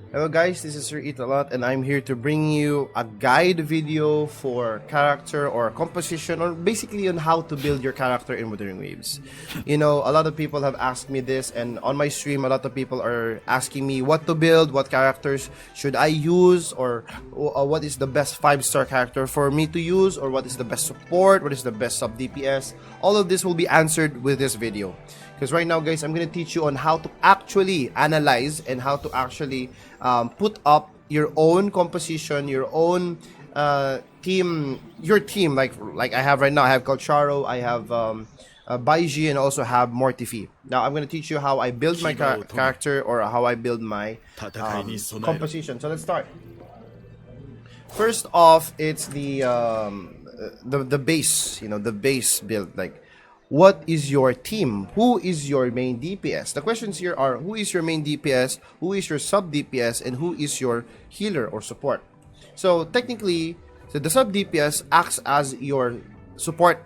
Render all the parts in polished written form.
Hello guys, this is Sir Eat a Lot and I'm here to bring you a guide video for character or composition or basically on how to build your character in Wuthering Waves. You know, a lot of people have asked me this and on my stream a lot of people are asking me what to build, what characters should I use or what is the best 5-star character for me to use or what is the best support, what is the best sub DPS. All of this will be answered with this video. Because right now, guys, I'm going to teach you on how to actually analyze and how to actually put up your own composition, your own team, your team. Like I have right now, I have Calcharo, I have Baiji, and also have Mortifi. Now, I'm going to teach you how I build my character or how I build my composition. So let's start. First off, it's the base, you know, the base build. Like, what is your team? Who is your main DPS? The questions here are who is your main DPS, who is your sub DPS, and who is your healer or support. So technically, the sub DPS acts as your support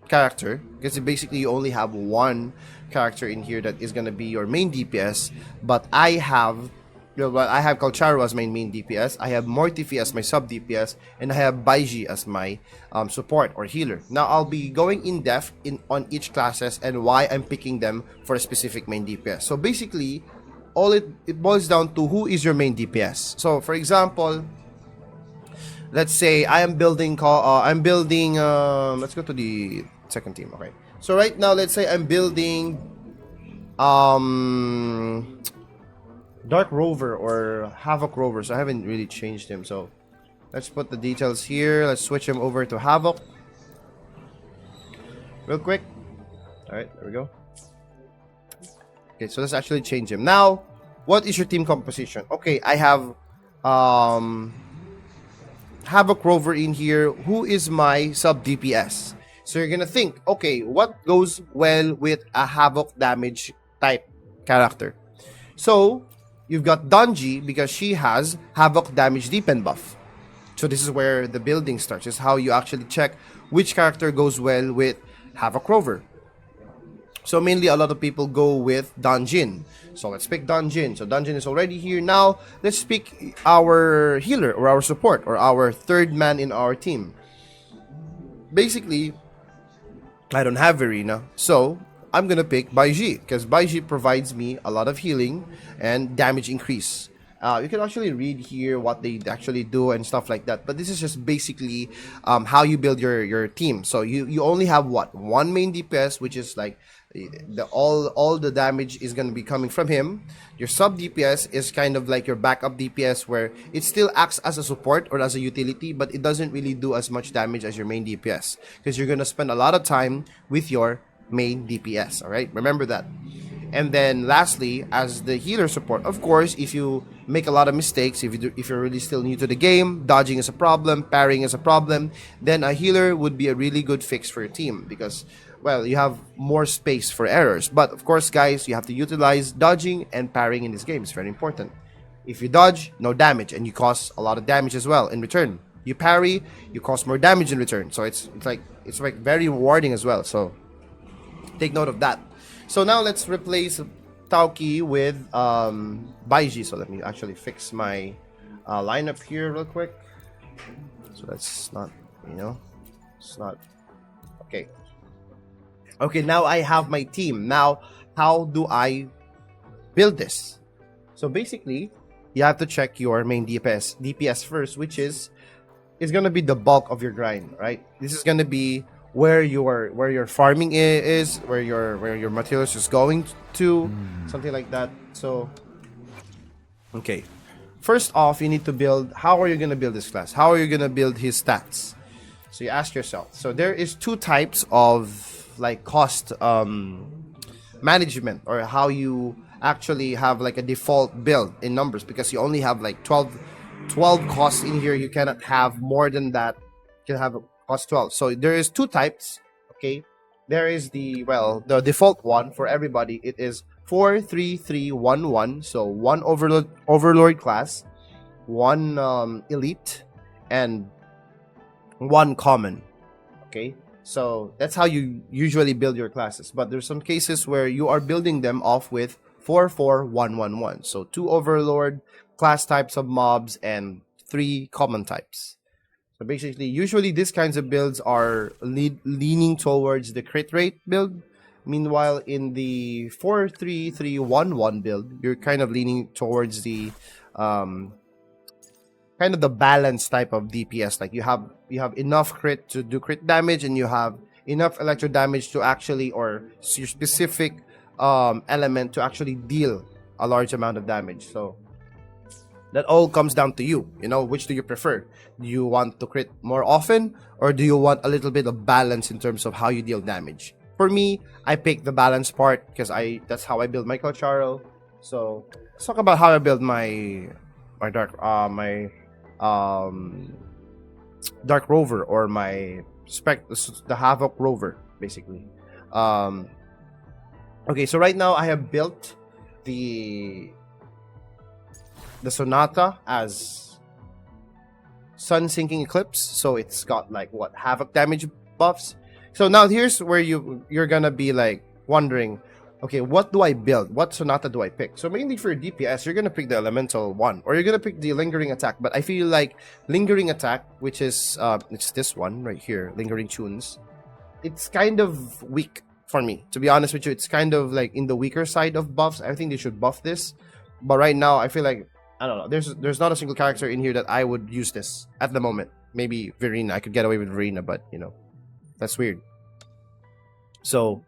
character because basically you only have one character in here that is gonna be your main DPS. But I have Calcharo as my main DPS, I have Mortifi as my sub DPS, and I have Baiji as my support or healer. Now I'll be going in depth on each classes and why I'm picking them for a specific main DPS. So basically, all it boils down to who is your main DPS. So for example, let's say I am building. Let's go to the second team. Okay. So right now, let's say I'm building. Dark Rover or Havoc Rover, so I haven't really changed him. So let's put the details here. Let's switch him over to Havoc real quick. Alright, there we go. Okay, so let's actually change him. Now, what is your team composition? Okay, I have Havoc Rover in here. Who is my sub DPS? So you're gonna think, okay, what goes well with a Havoc damage type character? So you've got Donji because she has Havoc damage deepen buff. So this is where the building starts. This is how you actually check which character goes well with Havoc Rover. So mainly a lot of people go with Donjin. So let's pick Donjin. So Donjin is already here. Now let's pick our healer or our support or our third man in our team. Basically, I don't have Verena. So I'm gonna pick Baiji because Baiji provides me a lot of healing and damage increase. You can actually read here what they actually do and stuff like that. But this is just basically how you build your team. So you only have one main DPS, which is like all the damage is gonna be coming from him. Your sub DPS is kind of like your backup DPS where it still acts as a support or as a utility, but it doesn't really do as much damage as your main DPS because you're gonna spend a lot of time with your main DPS. All right, remember that. And then lastly, as the healer support, of course, if you make a lot of mistakes, if you're really still new to the game, dodging is a problem, parrying is a problem, then a healer would be a really good fix for your team because, well, you have more space for errors. But of course, guys, you have to utilize dodging and parrying in this game. It's very important. If you dodge, no damage, and you cause a lot of damage as well in return. You parry, you cause more damage in return. So it's like very rewarding as well. So take note of that. So now let's replace Tauki with Baiji. So let me actually fix my lineup here real quick. So that's not, it's not okay. Okay, now I have my team. Now, how do I build this? So basically, you have to check your main DPS first, which is gonna be the bulk of your grind, right? This is gonna be where your farming is, where your materials is going to, something like that. So, okay. First off, you need to build. How are you gonna build this class? How are you gonna build his stats? So you ask yourself. So there is two types of like cost management, or how you actually have like a default build in numbers, because you only have like 12 costs in here. You cannot have more than that. You can have cost 12. So there is two types. Okay, there is the default one for everybody. It is 4-3-3-1-1. So one overlord class, one elite, and one common. Okay, so that's how you usually build your classes. But there's some cases where you are building them off with 44111. So 2 Overlord, class types of mobs, and 3 common types. So basically, usually these kinds of builds are leaning towards the crit rate build. Meanwhile, in the 43311 build, you're kind of leaning towards the kind of the balanced type of DPS. Like you have enough crit to do crit damage, and you have enough electro damage to actually, or your specific element to actually deal a large amount of damage. So that all comes down to you. You know, which do you prefer? Do you want to crit more often, or do you want a little bit of balance in terms of how you deal damage? For me, I pick the balance part because that's how I build my Kocharo. So let's talk about how I build my Dark Rover, or my the Havoc Rover, basically. Okay, so right now I have built the Sonata as Sun Sinking Eclipse, so it's got like what Havoc damage buffs. So now here's where you're gonna be like wondering, okay, what do I build? What Sonata do I pick? So mainly for DPS, you're gonna pick the Elemental one, or you're gonna pick the Lingering Attack. But I feel like Lingering Attack, which is it's this one right here, Lingering Tunes, it's kind of weak for me, to be honest with you. It's kind of like in the weaker side of buffs. I think they should buff this, but right now I feel like, I don't know, there's not a single character in here that I would use this at the moment. Maybe Verena, I could get away with Verena, but you know, that's weird. So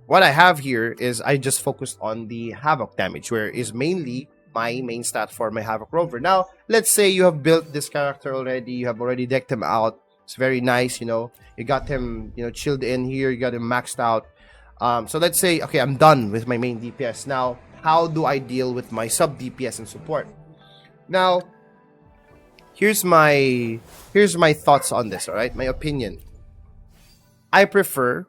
what I have here is I just focused on the Havoc damage, where is mainly my main stat for my Havoc Rover. Now, let's say you have built this character already, you have already decked him out. It's very nice, you know. You got him, you know, chilled in here, you got him maxed out. So let's say, okay, I'm done with my main DPS. Now, how do I deal with my sub DPS and support? Now, here's my thoughts on this, all right? My opinion. I prefer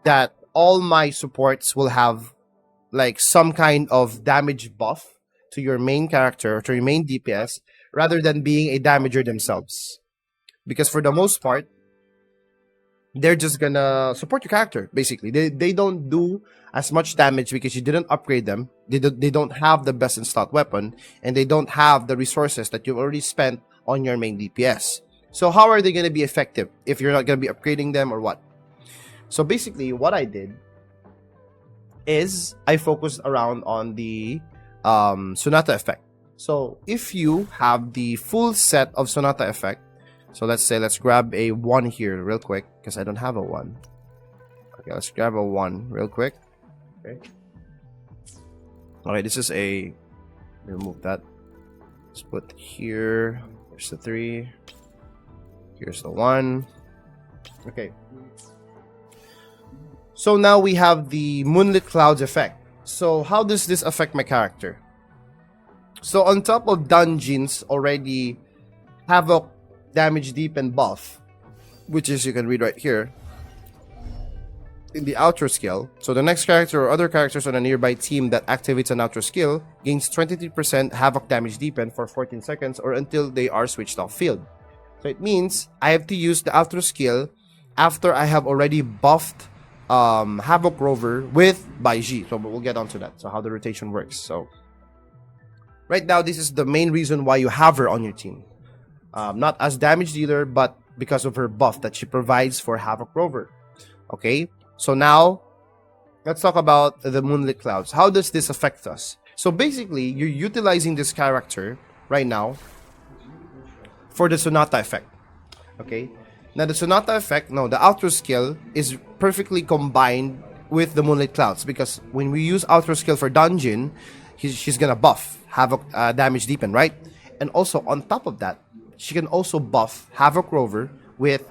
that all my supports will have like some kind of damage buff to your main character or to your main DPS, rather than being a damager themselves. Because for the most part, they're just gonna support your character, basically. They don't do as much damage because you didn't upgrade them. They don't have the best installed weapon, and they don't have the resources that you've already spent on your main DPS. So how are they gonna be effective if you're not gonna be upgrading them, or what? So basically, what I did is I focused around on the Sonata effect. So if you have the full set of Sonata effect, so let's grab a 1 here real quick, because I don't have a 1. Okay, let's grab a 1 real quick. Okay. Alright, this is a... remove that. Let's put here. Here's the 3. Here's the 1. Okay. So now we have the Moonlit Clouds effect. So how does this affect my character? So on top of Dungeon's already Havoc damage deep and buff, which is, you can read right here in the outro skill. So the next character or other characters on a nearby team that activates an outro skill gains 23% Havoc damage deepen for 14 seconds or until they are switched off field. So it means I have to use the outro skill after I have already buffed Havoc Rover with Baiji. So we'll get onto that. So how the rotation works. So right now, this is the main reason why you have her on your team. Not as damage dealer, but because of her buff that she provides for Havoc Rover. Okay, so now let's talk about the Moonlit Clouds. How does this affect us? So basically, you're utilizing this character right now for the Sonata effect. Okay, now the Sonata effect, no, the outro skill is perfectly combined with the Moonlit Clouds, because when we use outro skill for Dungeon, she's gonna buff Havoc damage deepen, right? And also on top of that, she can also buff Havoc Rover with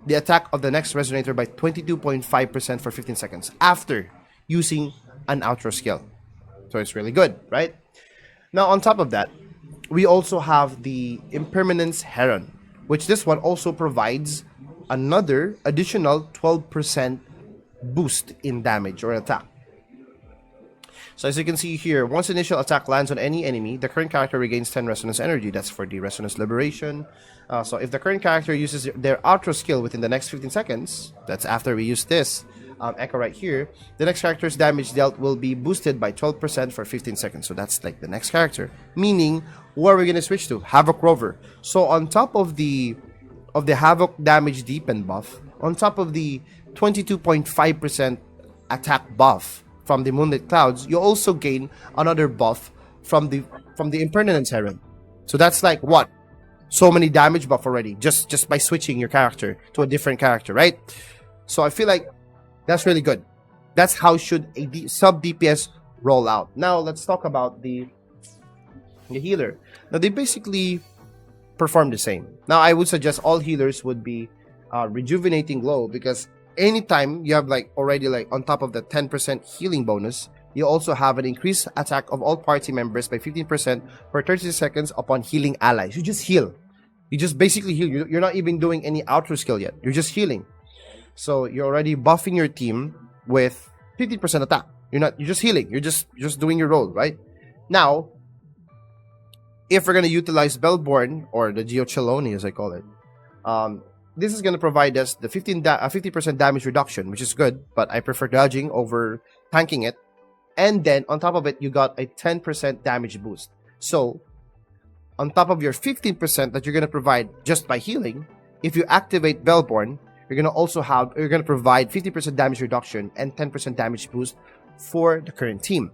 the attack of the next Resonator by 22.5% for 15 seconds after using an outro skill. So it's really good, right? Now on top of that, we also have the Impermanence Heron, which this one also provides another additional 12% boost in damage or attack. So as you can see here, once initial attack lands on any enemy, the current character regains 10 Resonance Energy. That's for the Resonance Liberation. So if the current character uses their outro skill within the next 15 seconds, that's after we use this, echo right here, the next character's damage dealt will be boosted by 12% for 15 seconds. So that's like the next character. Meaning, what are we gonna switch to? Havoc Rover. So on top of the Havoc damage deepen buff, on top of the 22.5% attack buff from the Moonlit Clouds, you also gain another buff from the Impermanence Heron. So that's like what? So many damage buff already just by switching your character to a different character, right? So I feel like that's really good. That's how should a sub DPS roll out. Now let's talk about the healer. Now they basically perform the same. Now I would suggest all healers would be rejuvenating glow, because anytime you have like already like on top of the 10% healing bonus, you also have an increased attack of all party members by 15% per 30 seconds upon healing allies. You just heal. You just basically heal. You're not even doing any outro skill yet. You're just healing. So you're already buffing your team with 50% attack. You're just healing. You're just doing your role, right? Now, if we're gonna utilize Bellborn, or the Geocheloni as I call it, this is gonna provide us the 50% damage reduction, which is good, but I prefer dodging over tanking it. And then on top of it, you got a 10% damage boost. So on top of your 15% that you're gonna provide just by healing, if you activate Bellborn, you're gonna provide 50% damage reduction and 10% damage boost for the current team.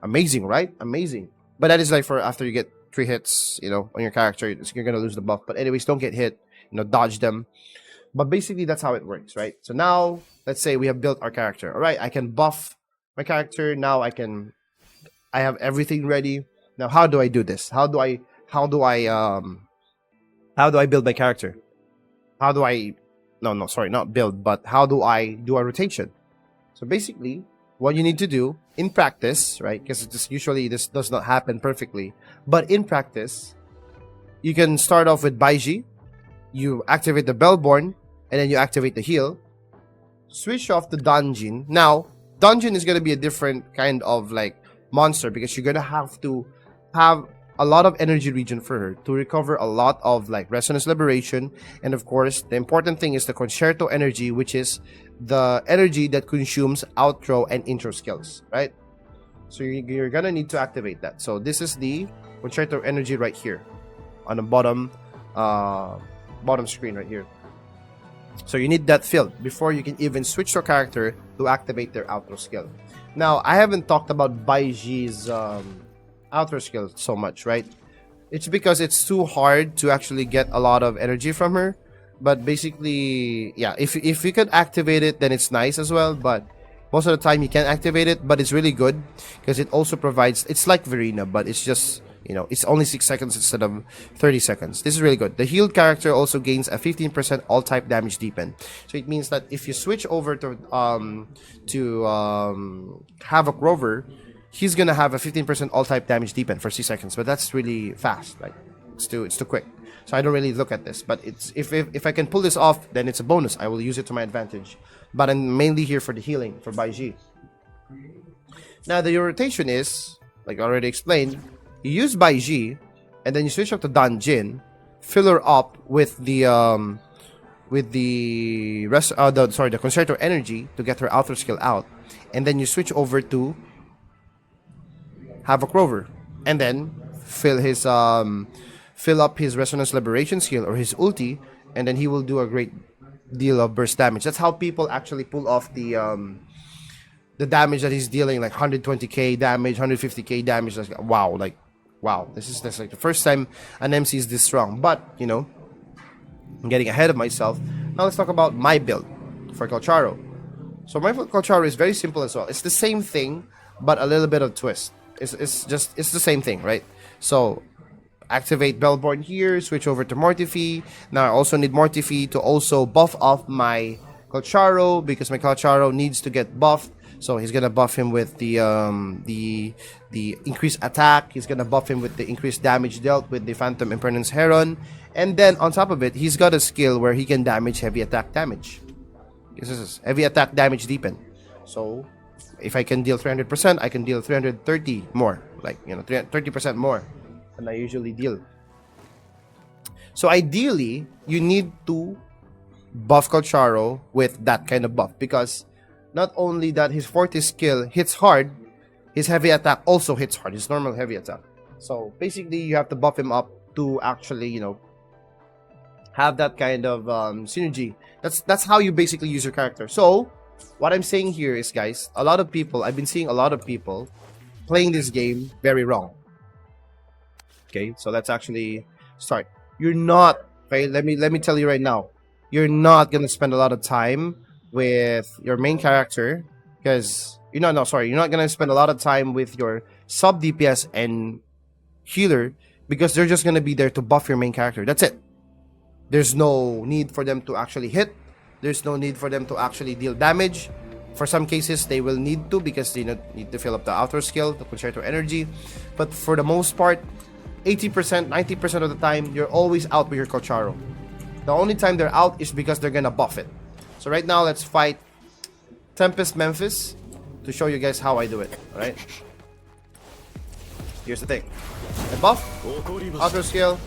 Amazing, right? Amazing. But that is like for after you get 3 hits, on your character, you're gonna lose the buff. But anyways, don't get hit, dodge them. But basically, that's how it works, right? So now, let's say we have built our character. All right, I can buff my character. Now I have everything ready. Now, how do I do this? How do I build my character? How do I, no, sorry, not build, but how do I do a rotation? So basically, what you need to do in practice, right? Because usually this does not happen perfectly, but in practice, you can start off with Baiji. You activate the Bellborn, and then you activate the heal. Switch off the Dungeon. Now, Dungeon is going to be a different kind of like monster, because you're going to have to have a lot of energy regen for her to recover a lot of like Resonance Liberation. And of course, the important thing is the Concerto energy, which is the energy that consumes outro and intro skills, right? So you're going to need to activate that. So this is the Concerto energy right here on the bottom screen right here. So you need that filled before you can even switch your character to activate their outro skill. Now, I haven't talked about Baiji's outro skill so much, right? It's because it's too hard to actually get a lot of energy from her. But basically, yeah, if you can activate it, then it's nice as well. But most of the time, you can't activate it. But it's really good because it also provides... It's like Verena, but it's just... it's only 6 seconds instead of 30 seconds. This is really good. The healed character also gains a 15% all-type damage deepen. So it means that if you switch over to Havoc Rover, he's gonna have a 15% all-type damage deepen for 6 seconds. But that's really fast. Like it's too quick. So I don't really look at this. But it's if I can pull this off, then it's a bonus. I will use it to my advantage. But I'm mainly here for the healing for Baiji. Now the rotation is, like I already explained, you use Baiji, and then you switch up to Danjin, fill her up with the Concerto energy to get her outer skill out, and then you switch over to Havoc Rover, and then fill up his Resonance Liberation skill or his ulti, and then he will do a great deal of burst damage. That's how people actually pull off the damage that he's dealing, like 120k damage, 150k damage. Like, wow, this is like the first time an MC is this strong. But, I'm getting ahead of myself. Now let's talk about my build for Calcharo. So my Calcharo is very simple as well. It's the same thing, but a little bit of twist. It's the same thing, right? So activate Bellborn here, switch over to Mortifi. Now I also need Mortifi to also buff off my Calcharo, because my Calcharo needs to get buffed. So he's gonna buff him with the increased attack. He's gonna buff him with the increased damage dealt with the Phantom Impermanence Heron, and then on top of it, he's got a skill where he can damage heavy attack damage. This is heavy attack damage deepen. So if I can deal 300%, I can deal 330 more, like 30% more than I usually deal. So ideally, you need to buff Colcharo with that kind of buff, because not only that his forte skill hits hard, his heavy attack also hits hard, his normal heavy attack. So basically you have to buff him up to actually, you know, have that kind of synergy. That's how you basically use your character. So what I'm saying here is, guys, a lot of people, I've been seeing a lot of people playing this game very wrong. Okay, so let's actually start. You're not, okay, let me tell you right now, you're not gonna spend a lot of time with your main character, because you're not gonna spend a lot of time with your sub DPS and healer, because they're just gonna be there to buff your main character. That's it. There's no need for them to actually hit. There's no need for them to actually deal damage. For some cases, they will need to, because they need to fill up the outer skill, the concerto energy. But for the most part, 80%, 90% of the time, you're always out with your Colcharo. The only time they're out is because they're gonna buff it. So right now, let's fight Tempest Memphis to show you guys how I do it. Alright? Here's the thing. I buff, outer skill,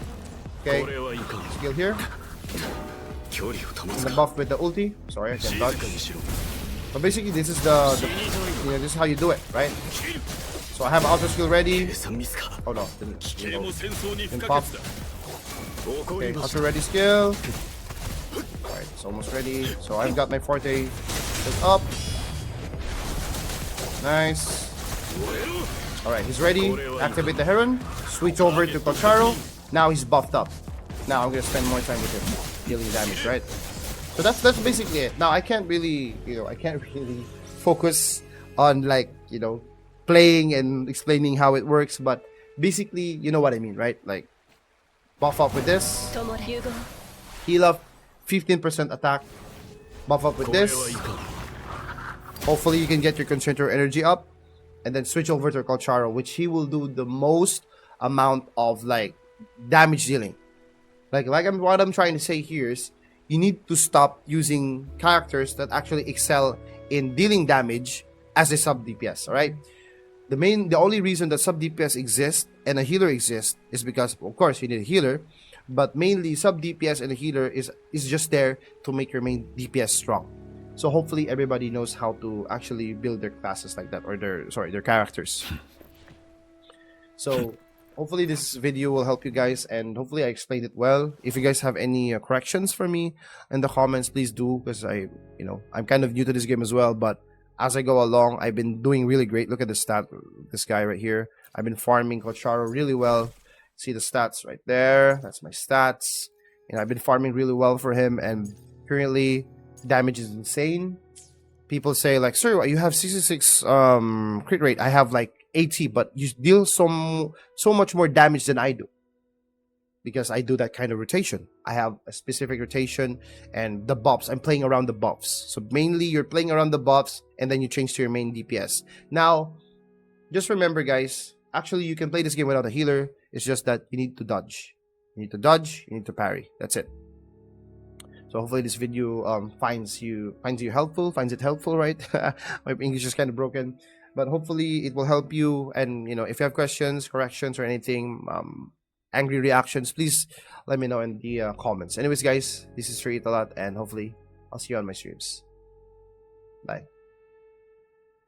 okay, skill here, and the buff with the ulti. Sorry, I can't dodge. But basically, this is this is how you do it, right? So I have outer skill ready. Oh no, didn't pop. Okay, outer ready skill. Alright, it's almost ready. So I've got my forte set up. Nice. Alright, he's ready. Activate the Heron. Switch over to Colcharo. Now he's buffed up. Now I'm gonna spend more time with him dealing damage, right? So that's basically it. Now I can't really, focus on, like, playing and explaining how it works, but basically, you know what I mean, right? Like, buff up with this, heal up 15% attack, buff up with this. Hopefully you can get your concentrator energy up, and then switch over to Colcharo, which he will do the most amount of, like, damage dealing. What I'm trying to say here is, you need to stop using characters that actually excel in dealing damage as a sub DPS, alright? The only reason that sub DPS exists and a healer exists is because, of course, you need a healer, but mainly sub DPS and a healer is just there to make your main DPS strong. So hopefully everybody knows how to actually build their classes like that, or their characters. So hopefully this video will help you guys, and hopefully I explained it well. If you guys have any corrections for me in the comments, please do, because I'm kind of new to this game as well, but as I go along, I've been doing really great. Look at the stat, this guy right here. I've been farming Colcharo really well. See the stats right there. That's my stats. And I've been farming really well for him, and currently damage is insane. People say, like, sir, you have 66 crit rate. I have like 80, but you deal so much more damage than I do, because I do that kind of rotation. I have a specific rotation, and the buffs, I'm playing around the buffs. So mainly you're playing around the buffs, and then you change to your main DPS. Now, just remember, guys, actually you can play this game without a healer. It's just that you need to dodge. You need to dodge, you need to parry. That's it. So hopefully this video finds it helpful, right? My English is kind of broken, but hopefully it will help you. And if you have questions, corrections, or anything, angry reactions, please let me know in the comments. Anyways, guys, this is Sir Eat A Lot, and hopefully I'll see you on my streams. Bye.